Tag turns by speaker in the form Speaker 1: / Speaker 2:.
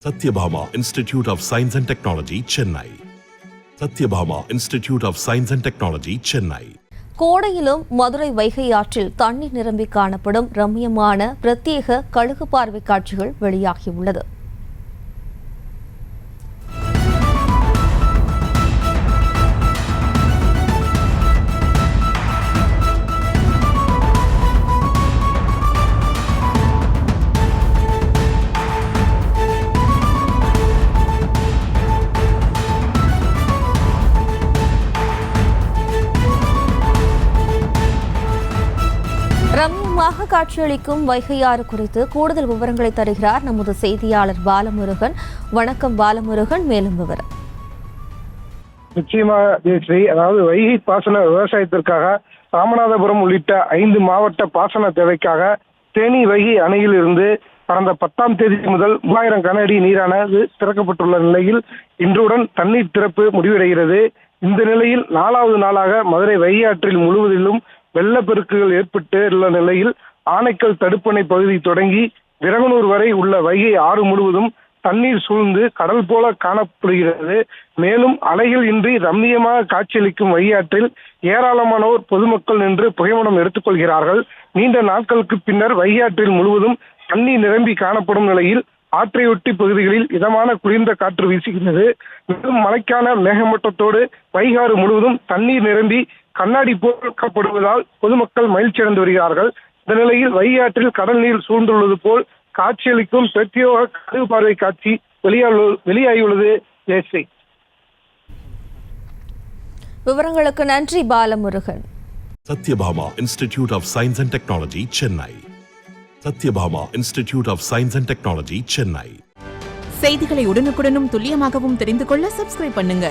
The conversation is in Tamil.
Speaker 1: Satyabhama Institute of Science and Technology, Chennai. Satyabhama Institute of Science and Technology, Chennai.
Speaker 2: கோடையிலும் Madurai Vaigai ஆற்றில் தண்ணீர் நிரம்பி காணப்படும் ரம்மியமான பிரத்யேக கழுகு பார்வை காட்சிகள் வெளியாகியுள்ளது. ரம்மியமாக காட்சியளிக்கும் வைகையாறு குறித்து கூடுதல் விவரங்களை தருகிறார் நமது செய்தியாளர் பாலமுருகன். வணக்கம் பாலமுருகன், மேலும் விவரம்.
Speaker 3: நிச்சயமாக ஜெயஸ்ரீ, அதாவது வைகை பாசன விவசாயத்திற்காக ராமநாதபுரம் உள்ளிட்ட 5 மாவட்ட பாசன தேவைக்காக தேனி வைகை அணையில் இருந்து கடந்த 10ஆம் தேதி முதல் 3000 கன அடி நீரானது திறக்கப்பட்டுள்ள நிலையில் இன்றுடன் தண்ணீர் திறப்பு முடிவடைகிறது. இந்த நிலையில் 4வது நாளாக மதுரை வைகை ஆற்றில் முழுவதிலும் வெள்ளப்பெருக்குகள் ஏற்பட்டுள்ள நிலையில் ஆனைக்கல் தடுப்பணை பகுதி தொடங்கி விரகனூர் வரை உள்ள வைகை ஆறு முழுவதும் தண்ணீர் சூழ்ந்து கடல் போல காணப்படுகிறது. மேலும் அலைகள் இன்றி ரம்மியமாக காட்சியளிக்கும் வைகையாற்றில் ஏராளமானோர் பொதுமக்கள் நின்று புகைப்படம் எடுத்துக்கொள்கிறார்கள். நீண்ட நாட்களுக்கு பின்னர் வைகையாற்றில் முழுவதும் தண்ணீர் நிரம்பி காணப்படும் நிலையில் ஆற்றையொட்டி பகுதிகளில் இதமான குளிர்ந்த காற்று வீசுகிறது. மேலும் மழைக்கான மேகமூட்டத்தோடு வைகாறு முழுவதும் தண்ணீர் நிரம்பி கண்ணாடி போக்கப்படுவதால் பொதுமக்கள் மகிழ்ச்சி அடைந்து வருகிறார்கள். இந்த நிலையில் வைகையாற்றில் கடல் நீர் சூழ்ந்துள்ளது போல் காட்சியளிக்கும் பிரத்யேக கழுகு பார்வை காட்சி வெளியாகியுள்ளது. ஜெயஸ்ரீ,
Speaker 2: விவரங்களுக்கு நன்றி Balamurugan.
Speaker 1: Satyabhama Institute of Science and Technology, Chennai. Satyabhama Institute of Science and Technology, Chennai.
Speaker 4: செய்திகளை உடனுக்குடனும் துல்லியமாகவும் தெரிந்து கொள்ள சப்ஸ்கிரைப் பண்ணுங்க.